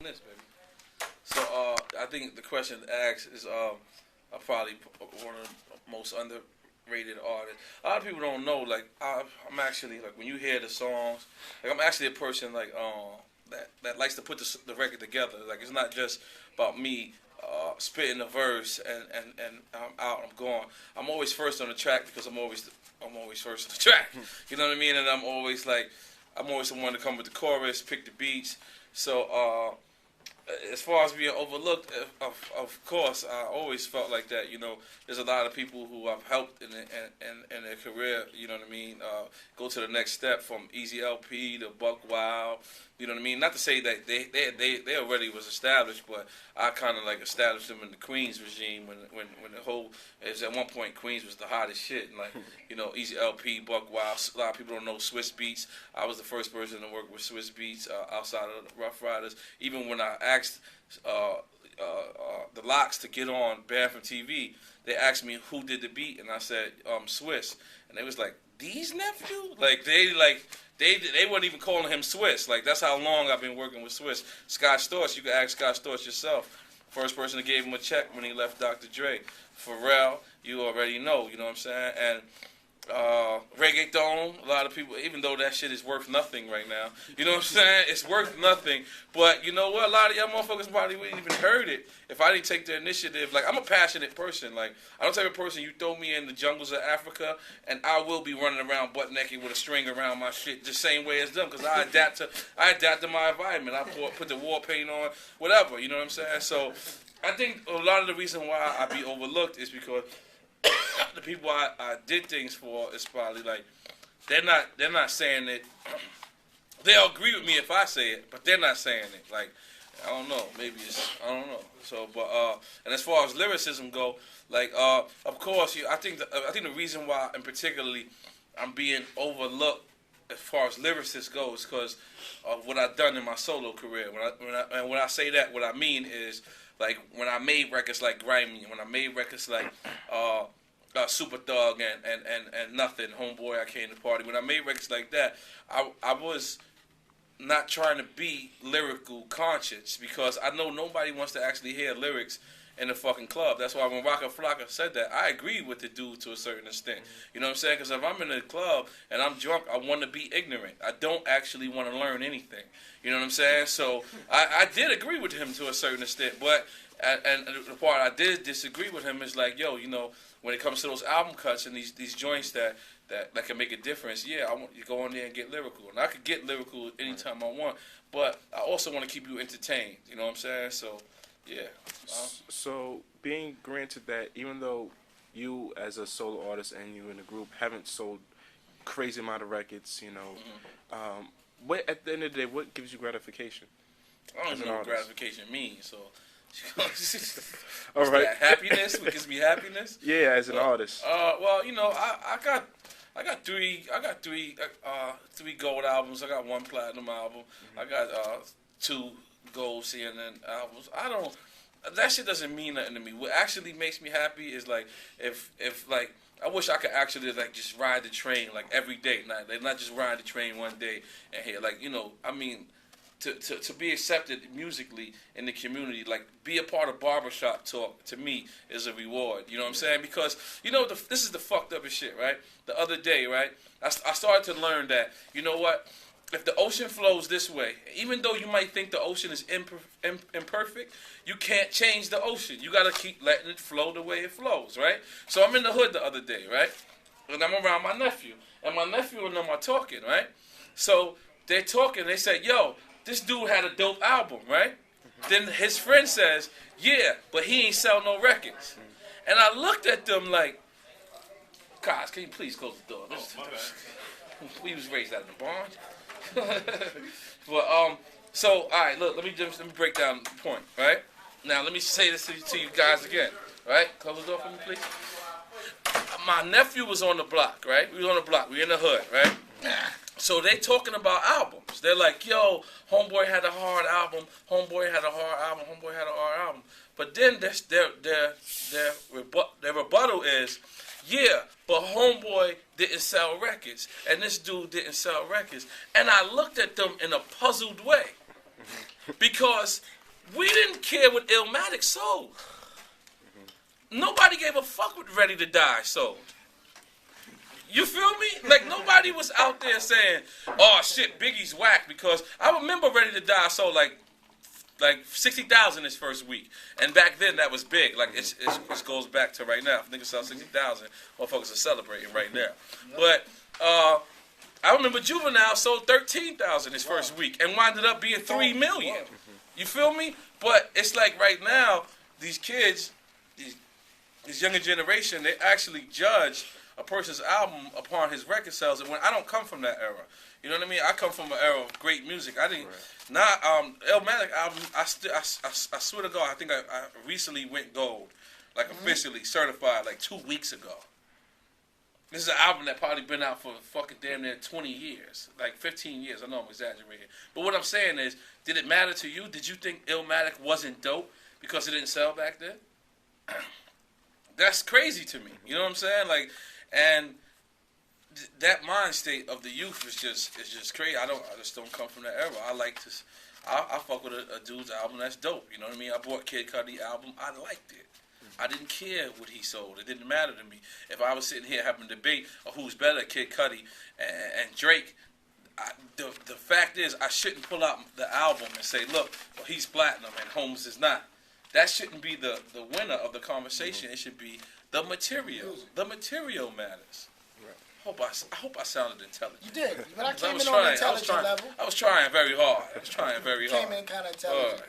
This baby. So I think the question asked is probably one of the most underrated artists. A lot of people don't know. Like I'm actually like when you hear the songs, like I'm actually a person like that likes to put the record together. Like it's not just about me spitting a verse and I'm out. I'm gone. I'm always first on the track because I'm always first on the track. You know what I mean? And I'm always the one to come with the chorus, pick the beats. So as far as being overlooked, of course, I always felt like that. You know, there's a lot of people who I've helped in their career. You know what I mean? Go to the next step from Easy LP to Buck Wild. You know what I mean? Not to say that they already was established, but I kind of like established them in the Queens regime when the whole it was at one point Queens was the hottest shit. And like you know, Easy LP, Buck Wild. A lot of people don't know Swiss Beats. I was the first person to work with Swiss Beats outside of the Rough Riders. Even when I asked the Locks to get on Banned from TV, they asked me who did the beat, and I said Swiss, and they was like, "These nephew?" They weren't even calling him Swiss. Like that's how long I've been working with Swiss. Scott Storch, you can ask Scott Storch yourself. First person that gave him a check when he left Dr. Dre. Pharrell, you already know. You know what I'm saying? And reggaeton, a lot of people, even though that shit is worth nothing right now, you know what I'm saying? It's worth nothing. But you know what? A lot of y'all motherfuckers probably wouldn't even heard it if I didn't take the initiative. Like, I'm a passionate person. Like, I'm the type of person you throw me in the jungles of Africa, and I will be running around butt naked with a string around my shit the same way as them, because I adapt to my environment. I put the war paint on, whatever, you know what I'm saying? So, I think a lot of the reason why I be overlooked is because the people I did things for is probably like they're not saying it. They'll agree with me if I say it, but they're not saying it. Like I don't know, maybe it's I don't know. So, but and as far as lyricism go, like of course, I think the reason why, and particularly, I'm being overlooked as far as lyricists goes, because of what I've done in my solo career. When I say that, what I mean is like when I made records like Grimy, when I made records like Super Thug and Nothing, Homeboy, I Came to Party. When I made records like that, I was not trying to be lyrical conscious because I know nobody wants to actually hear lyrics in the fucking club. That's why when Rocka Flocka said that, I agree with the dude to a certain extent. You know what I'm saying? Because if I'm in a club and I'm drunk, I want to be ignorant. I don't actually want to learn anything. You know what I'm saying? So I did agree with him to a certain extent, but and the part I did disagree with him is like, yo, you know, when it comes to those album cuts and these joints that can make a difference, yeah, I want you to go on there and get lyrical. And I could get lyrical anytime I want, but I also want to keep you entertained. You know what I'm saying? So, yeah. So, being granted that even though you as a solo artist and you in a group haven't sold crazy amount of records, you know, what at the end of the day, what gives you gratification? I don't even know what gratification means, so. All right. Happiness, what gives me happiness. Yeah, as an artist. Well, you know, I got three gold albums. I got one platinum album. I got two gold CNN albums. That shit doesn't mean nothing to me. What actually makes me happy is like if like I wish I could actually like just ride the train like every day, not just ride the train one day and hear like, you know, I mean. To be accepted musically in the community, like be a part of barbershop talk, to me is a reward. You know what I'm saying? Because you know this is the fucked up shit, right? The other day, right? I started to learn that, you know what? If the ocean flows this way, even though you might think the ocean is imperfect, you can't change the ocean. You gotta keep letting it flow the way it flows, right? So I'm in the hood the other day, right? And I'm around my nephew, and my nephew and them are talking, right? So they're talking. They say, "Yo, this dude had a dope album, right?" Then his friend says, "Yeah, but he ain't sell no records." And I looked at them like, "Guys, can you please close the door?" We was raised out in the barn. But so all right, look, let me break down the point, right? Now let me say this to you guys again, right? Close the door for me, please. My nephew was on the block, right? We was on the block. We in the hood, right? So they talking about albums. They're like, yo, Homeboy had a hard album. Homeboy had a hard album. Homeboy had a hard album. But then their rebuttal is, yeah, but Homeboy didn't sell records. And this dude didn't sell records. And I looked at them in a puzzled way. because we didn't care what Illmatic sold. Nobody gave a fuck what Ready to Die sold. You feel me? Like, nobody was out there saying, oh, shit, Biggie's whack, because I remember Ready to Die sold, like 60,000 his first week. And back then, that was big. Like, it goes back to right now. If niggas sell 60,000, motherfuckers are celebrating right now. But I remember Juvenile sold 13,000 his first week and winded up being 3 million. You feel me? But it's like right now, these kids, this younger generation, they actually judge a person's album upon his record sales. And when I don't come from that era, you know what I mean? I come from an era of great music. I didn't Illmatic album. I swear to God, I think I recently went gold, like officially certified, like 2 weeks ago. This is an album that probably been out for fucking damn near 20 years, like 15 years. I know I'm exaggerating, but what I'm saying is, did it matter to you? Did you think Illmatic wasn't dope because it didn't sell back then? That's crazy to me. You know what I'm saying? Like, and that mind state of the youth is just crazy. I just don't come from that era. I fuck with a dude's album that's dope. You know what I mean? I bought Kid Cudi album. I liked it. I didn't care what he sold. It didn't matter to me. If I was sitting here having a debate of who's better, Kid Cudi and Drake, the fact is I shouldn't pull out the album and say, look, well, he's platinum and Holmes is not. That shouldn't be the winner of the conversation. It should be the material. The material matters. I hope I sounded intelligent. You did, but I came in on an intelligent level. I was trying very hard. Came in kind of intelligent.